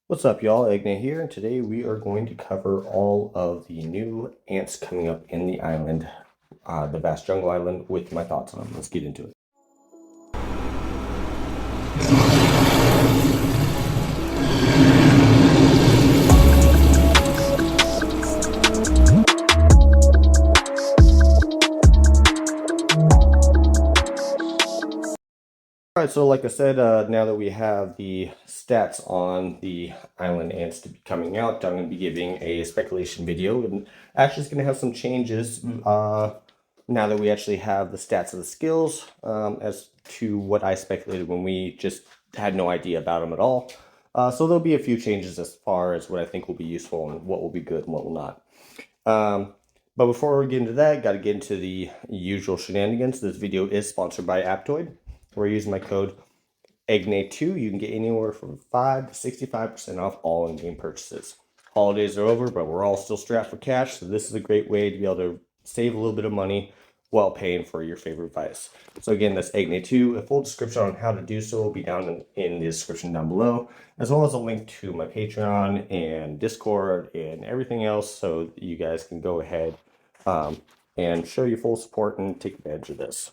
What's up, y'all? Egne here, and today we are going to cover all of the new ants coming up in the island, the vast jungle island, with my thoughts on them. Let's get into it. All right, so like I said, now that we have the stats on the island ants to be coming out, I'm going to be giving a speculation video, and actually it's going to have some changes now that we actually have the stats of the skills as to what I speculated when we just had no idea about them at all. So there'll be a few changes as far as what I think will be useful and what will be good and what will not. But before we get into that, got to get into the usual shenanigans. This video is sponsored by Aptoid. We're using my code EGNE2. You can get anywhere from 5 to 65% off all in-game purchases. Holidays are over, but we're all still strapped for cash, so this is a great way to be able to save a little bit of money while paying for your favorite device. So again, that's EGNE2. A full description on how to do so will be down in the description down below, as well as a link to my Patreon and Discord and everything else, so you guys can go ahead and show your full support and take advantage of this.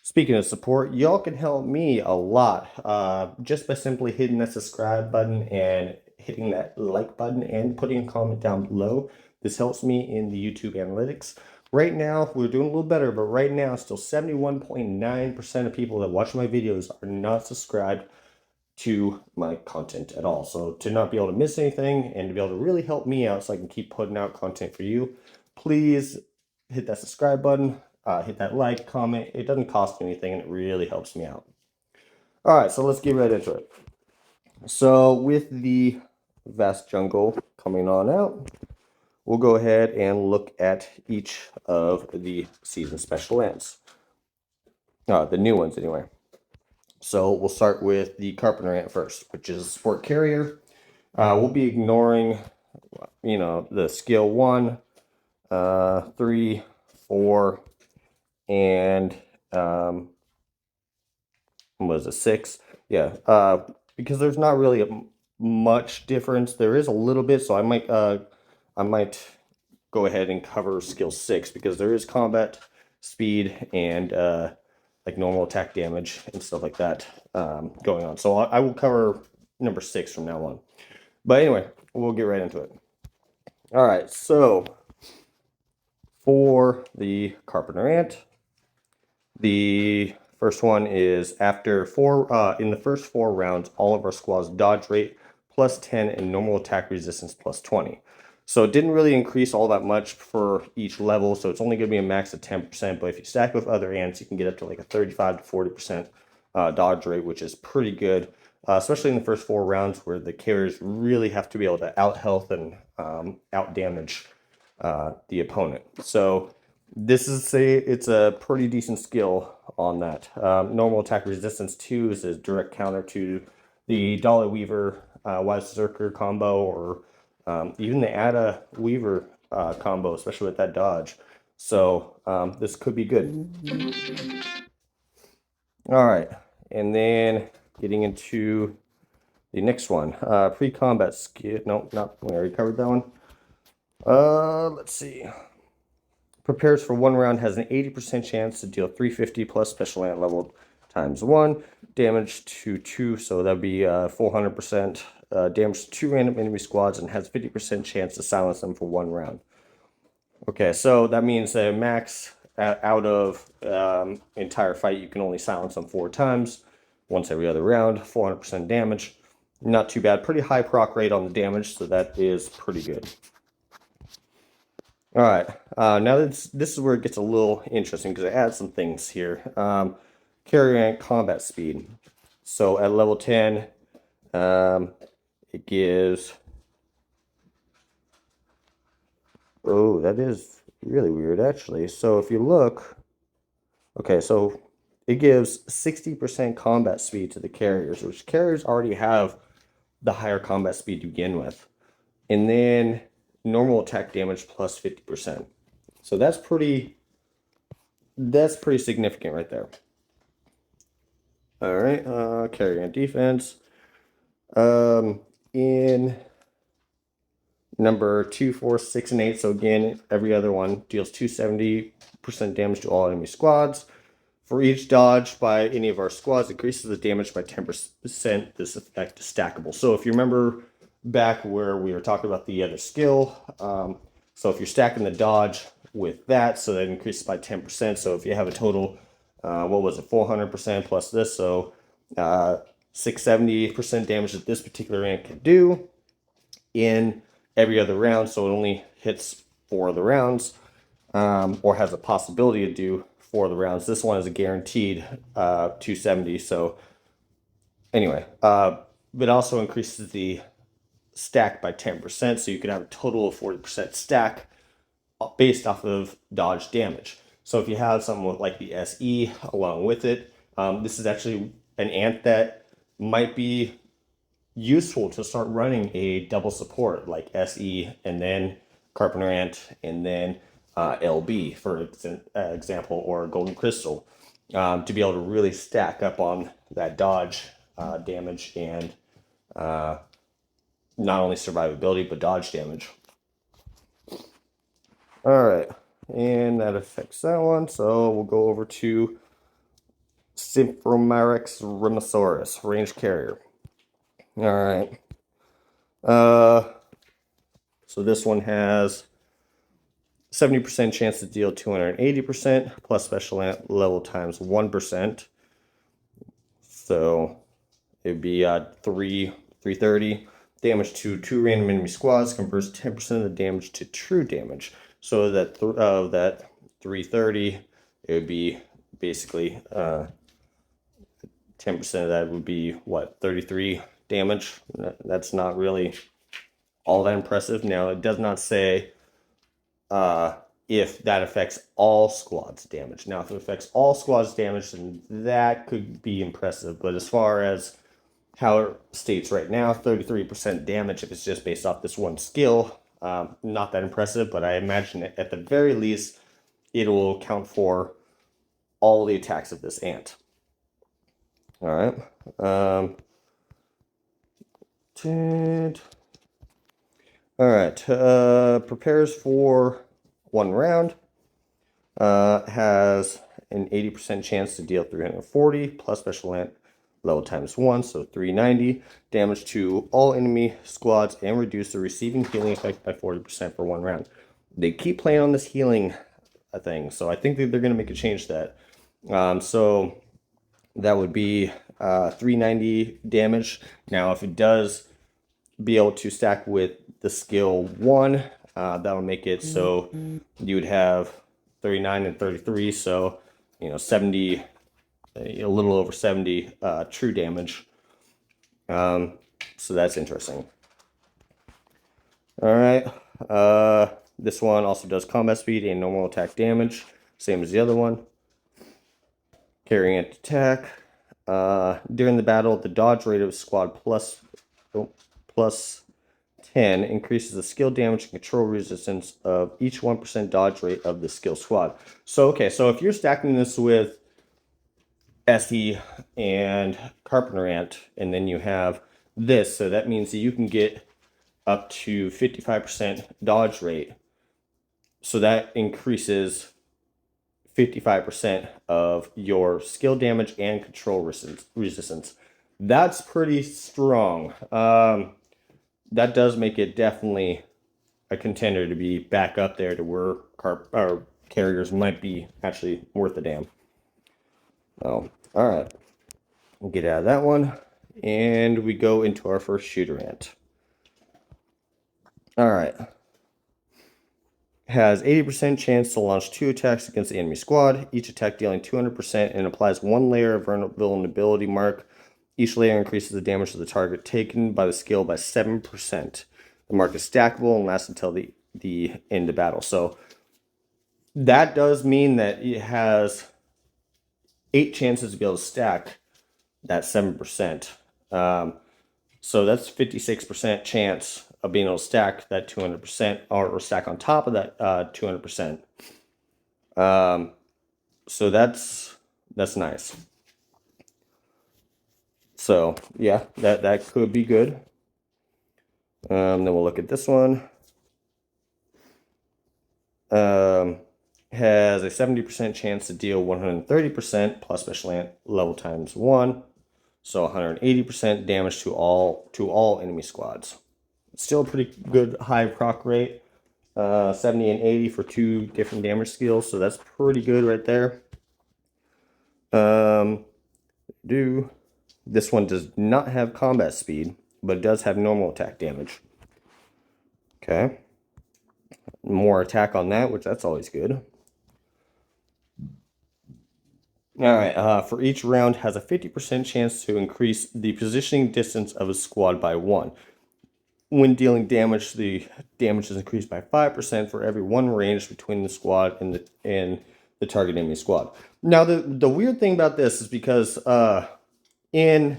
Speaking of support, y'all can help me a lot just by simply hitting that subscribe button and hitting that like button and putting a comment down below. This helps me in the YouTube analytics. Right now, we're doing a little better, but right now, still 71.9% of people that watch my videos are not subscribed to my content at all. So to not be able to miss anything and to be able to really help me out so I can keep putting out content for you, please hit that subscribe button. Hit that like, comment. It doesn't cost anything, and it really helps me out. All right, so let's get right into it. So with the vast jungle coming on out, we'll go ahead and look at each of the season special ants. The new ones, anyway. So we'll start with the Carpenter ant first, which is a support carrier. We'll be ignoring, the skill 1, 3, 4, and was it 6? Yeah, because there's not really much difference. There is a little bit, so I might go ahead and cover skill 6 because there is combat speed and like normal attack damage and stuff like that going on. So I will cover number 6 from now on. But anyway, we'll get right into it. All right, so for the Carpenter ant, the first one is after in the first 4 rounds, all of our squad's dodge rate plus 10 and normal attack resistance plus 20. So it didn't really increase all that much for each level, so it's only going to be a max of 10%, but if you stack with other ants, you can get up to like a 35 to 40% dodge rate, which is pretty good, especially in the first 4 rounds where the carriers really have to be able to out-health and out-damage the opponent. So this is it's a pretty decent skill on that. Normal attack resistance 2 is a direct counter to the Dolly Weaver Wise Zerker combo, or even the Ada Weaver combo, especially with that dodge. So this could be good. All right, and then getting into the next one, pre-combat skill. No, not. We already covered that one. Let's see. Prepares for 1 round, has an 80% chance to deal 350 plus special ant level times 1 damage to 2, so that'd be 400% damage to 2 random enemy squads, and has 50% chance to silence them for 1 round. Okay, so that means that max out of entire fight, you can only silence them 4 times, once every other round, 400% damage. Not too bad. Pretty high proc rate on the damage, so that is pretty good. All right, now this is where it gets a little interesting because it adds some things here. Carrier ant combat speed. So at level 10, it gives... Oh, that is really weird, actually. So if you look... Okay, so it gives 60% combat speed to the carriers, which carriers already have the higher combat speed to begin with. And then normal attack damage plus 50%. So that's pretty significant right there. All right, carrier ant defense. In number 2, 4, 6, and 8, so again, every other one deals 270% damage to all enemy squads. For each dodge by any of our squads, increases the damage by 10%. This effect is stackable. So if you remember back where we were talking about the other skill, so if you're stacking the dodge with that, so that increases by 10%. So if you have a total, what was it, 400% plus this, so 670% damage that this particular ant can do in every other round. So it only hits 4 of the rounds, or has a possibility to do 4 of the rounds. This one is a guaranteed 270. So anyway, it also increases the stack by 10%, so you could have a total of 40% stack based off of dodge damage. So if you have something with like the SE along with it, this is actually an ant that might be useful to start running a double support like SE and then Carpenter ant and then LB for example, or Golden Crystal, to be able to really stack up on that dodge damage and not only survivability but dodge damage. All right, and that affects that one. So we'll go over to Symphomarex Rhinoceros, range carrier. All right. So this one has 70% chance to deal 280% plus special level times 1%. So it'd be 330 damage to 2 random enemy squads, converts 10% of the damage to true damage. So that that 330, it would be basically 10% of that would be what, 33 damage. That's not really all that impressive. Now it does not say if that affects all squads damage. Now if it affects all squads damage, then that could be impressive. But as far as how it states right now, 33% damage if it's just based off this one skill, not that impressive. But I imagine at the very least it will account for all the attacks of this ant. All right. All right. Prepares for 1 round. Has an 80% chance to deal 340 plus special ant level times 1, so 390 damage to all enemy squads and reduce the receiving healing effect by 40% for 1 round. They keep playing on this healing thing, so I think that they're going to make a change to that. So that would be 390 damage. Now, if it does be able to stack with the skill 1, that would make it so you would have 39 and 33, so 70, a little over 70 true damage. So that's interesting. All right, this one also does combat speed and normal attack damage, same as the other one. Carrying ant attack. During the battle, the dodge rate of squad plus 10 increases the skill damage and control resistance of each 1% dodge rate of the skill squad. So, okay, so if you're stacking this with SE and Carpenter ant, and then you have this, so that means that you can get up to 55% dodge rate. So that increases 55% of your skill damage and control resistance. That's pretty strong. That does make it definitely a contender to be back up there to where carriers might be actually worth a damn. Oh, all right. We'll get out of that one, and we go into our first shooter ant. All right. Has 80% chance to launch 2 attacks against the enemy squad, each attack dealing 200%, and applies 1 layer of vulnerability mark. Each layer increases the damage of the target taken by the skill by 7%. The mark is stackable and lasts until the end of battle. So that does mean that it has 8 chances to be able to stack that 7%. So that's 56% chance of being able to stack that 200% or stack on top of that 200%. So that's nice. So yeah, that could be good. Then we'll look at this one. Has a 70% chance to deal 130% plus special ant level times 1. So 180% damage to all enemy squads. Still a pretty good high proc rate. 70 and 80 for 2 different damage skills, so that's pretty good right there. This one does not have combat speed, but it does have normal attack damage. Okay. More attack on that, which that's always good. Alright, for each round has a 50% chance to increase the positioning distance of a squad by 1. When dealing damage, the damage is increased by 5% for every 1 range between the squad and the target enemy squad. Now, the weird thing about this is because in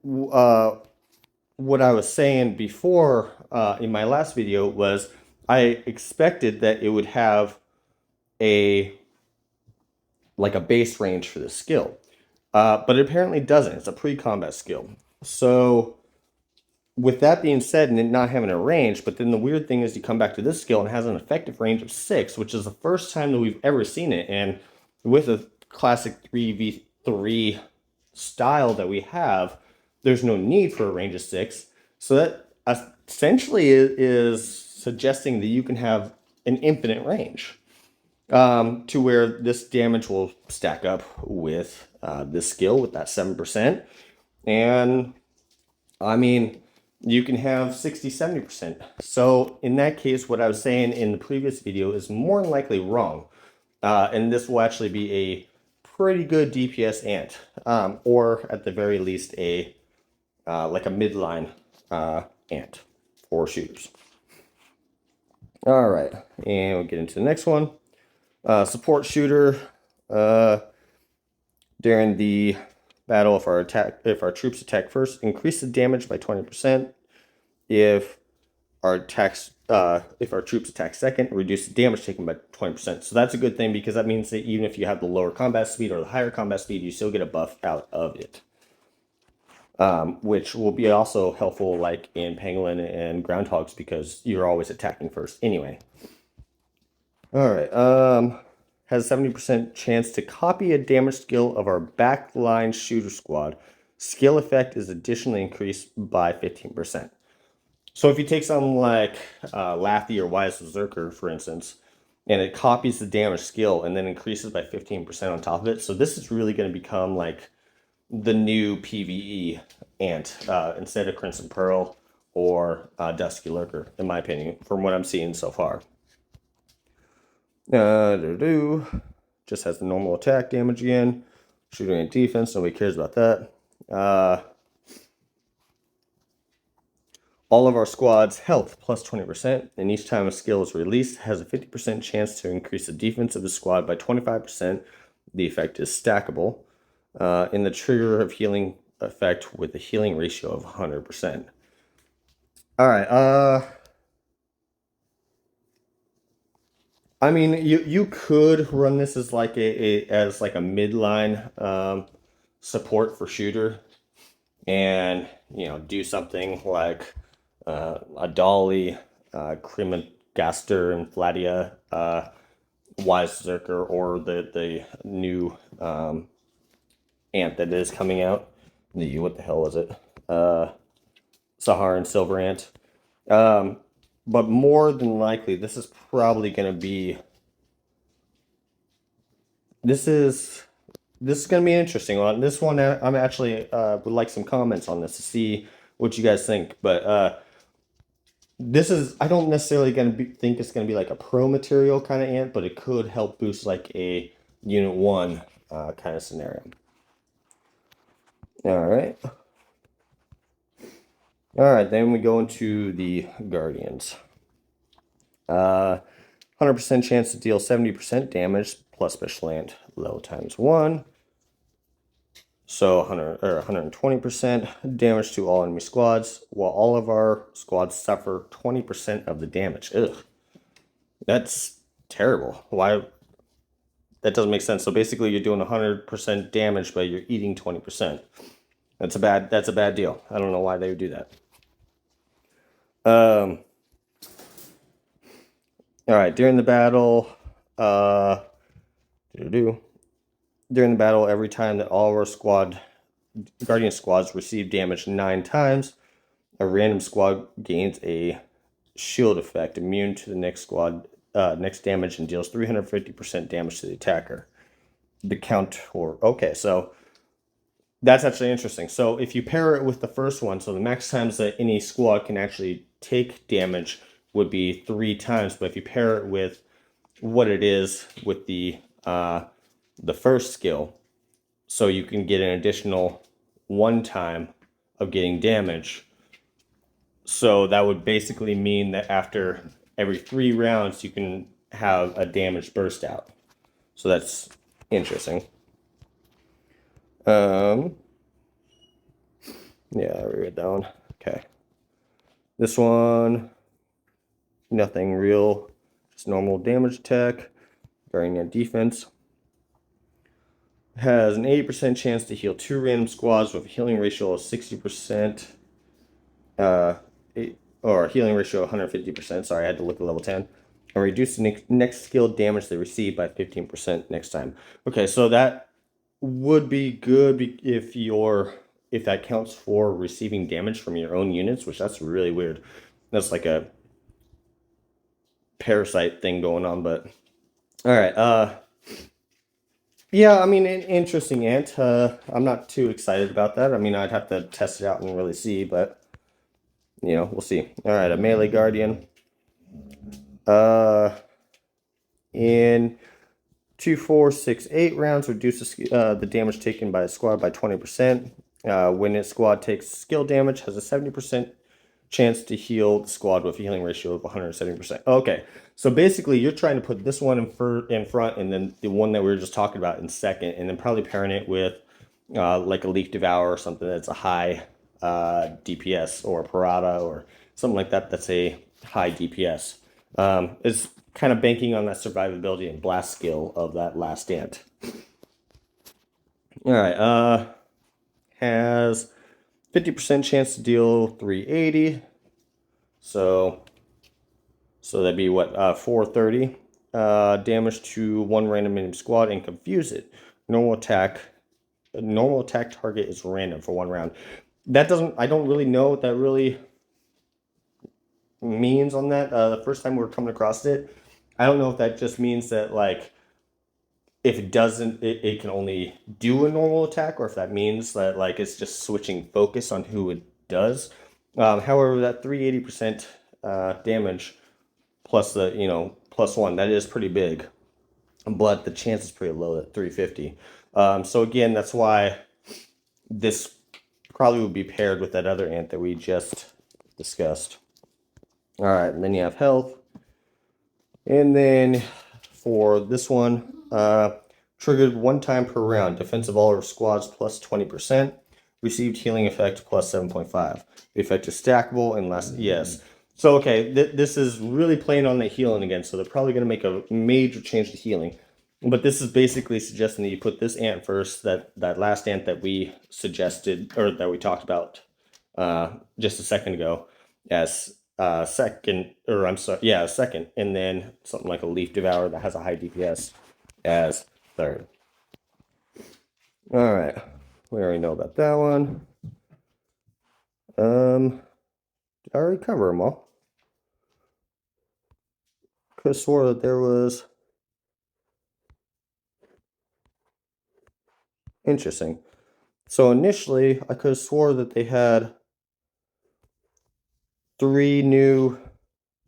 what I was saying before in my last video was I expected that it would have a base range for the skill, but it apparently doesn't. It's a pre-combat skill. So with that being said, and it not having a range, but then the weird thing is you come back to this skill and it has an effective range of 6, which is the first time that we've ever seen it. And with a classic 3v3 style that we have, there's no need for a range of 6. So that essentially is suggesting that you can have an infinite range, to where this damage will stack up with this skill with that 7%. And I mean, you can have 60-70%. So in that case, what I was saying in the previous video is more than likely wrong. And this will actually be a pretty good DPS ant, or at the very least a like a midline ant for shooters. All right, and we'll get into the next one. Support shooter. During the battle, if our troops attack first, increase the damage by 20%. If our troops attack second, reduce the damage taken by 20%. So that's a good thing, because that means that even if you have the lower combat speed or the higher combat speed, you still get a buff out of it. Which will be also helpful like in pangolin and groundhogs, because you're always attacking first anyway. Alright, has a 70% chance to copy a damage skill of our backline shooter squad. Skill effect is additionally increased by 15%. So if you take something like Lathy or Wise Berserker, for instance, and it copies the damage skill and then increases by 15% on top of it, so this is really going to become like the new PvE ant, instead of Crimson Pearl or Dusky Lurker, in my opinion, from what I'm seeing so far. Just has the normal attack damage again. Shooting and defense, nobody cares about that. All of our squads' health plus 20%, and each time a skill is released, has a 50% chance to increase the defense of the squad by 25%. The effect is stackable. In the trigger of healing effect with a healing ratio of 100%. Alright, I mean, you could run this as like a midline support for shooter, and do something like a Dolly, Krimigaster and Fladia, Wise Berserker, or the new ant that is coming out. What the hell was it? Saharan Silver Ant. But more than likely, this is probably going to be... This is going to be an interesting one. This one, I'm actually would like some comments on this to see what you guys think. But this is... I don't necessarily think it's going to be like a pro material kind of ant, but it could help boost like a Unit 1 kind of scenario. Alright. Alright, then we go into the Guardians. 100% chance to deal 70% damage plus special ant level times 1. So 120% damage to all enemy squads, while all of our squads suffer 20% of the damage. Ugh. That's terrible. Why? that doesn't make sense. So basically you're doing 100% damage, but you're eating 20%. That's a bad deal. I don't know why they would do that. All right, during the battle, during the battle, every time that all of our Guardian squads receive damage 9 times, a random squad gains a shield effect immune to the next damage and deals 350% damage to the attacker. The count or okay, so that's actually interesting. So if you pair it with the first one, so the max times that any squad can actually take damage would be 3 times. But if you pair it with what it is with the first skill, so you can get an additional 1 time of getting damage. So that would basically mean that after every 3 rounds, you can have a damage burst out. So that's interesting. Yeah, I read that one. Okay. This one, nothing real. Just normal damage attack. Guardian defense. Has an 80% chance to heal 2 random squads with a healing ratio of 60%. Or a healing ratio of 150%. Sorry, I had to look at level 10. And reduce the next skill damage they receive by 15% next time. Okay, so that would be good if that counts for receiving damage from your own units, which that's really weird. That's like a parasite thing going on, but all right. Yeah, I mean, an interesting ant. I'm not too excited about that. I mean, I'd have to test it out and really see, but you know, we'll see. All right, a melee guardian. In 2, 4, 6, 8 rounds, reduces the damage taken by a squad by 20%. When its squad takes skill damage, has a 70% chance to heal the squad with a healing ratio of 170%. Okay, so basically you're trying to put this one in front and then the one that we were just talking about in second, and then probably pairing it with like a Leaf Devour or something that's a high DPS, or a Parada or something like that that's a high DPS. Is kind of banking on that survivability and blast skill of that last ant. All right, has 50% chance to deal 380. So that'd be what, 430 damage to 1 random enemy squad and confuse it. Normal attack target is random for 1 round. I don't really know what that really means on that. The first time we were coming across it, I don't know if that just means that, like, if it doesn't, it can only do a normal attack, or if that means that, like, it's just switching focus on who it does. However, that 380% damage plus the, +1, that is pretty big, but the chance is pretty low at 350. So again, that's why this probably would be paired with that other ant that we just discussed. All right, and then you have health. And then for this one, triggered 1 time per round. Defense of all our squads plus 20%. Received healing effect plus 7.5. The effect is stackable and lasts, yes. So, okay, this is really playing on the healing again, so they're probably going to make a major change to healing. But this is basically suggesting that you put this ant first, that last ant that we suggested, or that we talked about just a second ago, as second, or I'm sorry, yeah, second, and then something like a Leaf Devourer that has a high DPS as third. All right, we already know about that one. Did I already cover them all? Could have swore that there was. Interesting. So initially, I could have swore that they had 3 new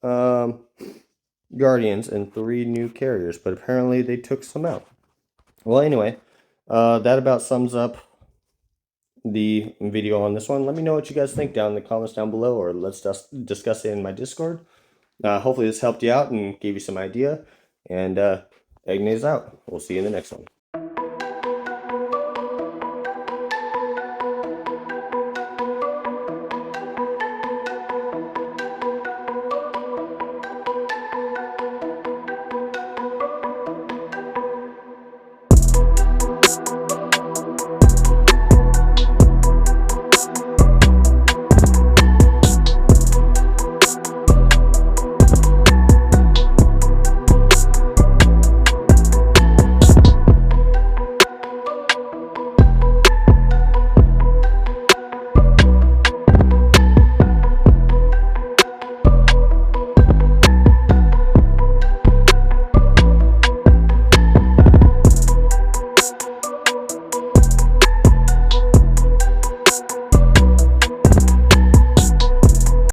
Guardians and 3 new carriers, but apparently they took some out. Well, anyway, that about sums up the video on this one. Let me know what you guys think down in the comments down below, or let's just discuss it in my Discord. Hopefully this helped you out and gave you some idea. And Eggnay's out. We'll see you in the next one.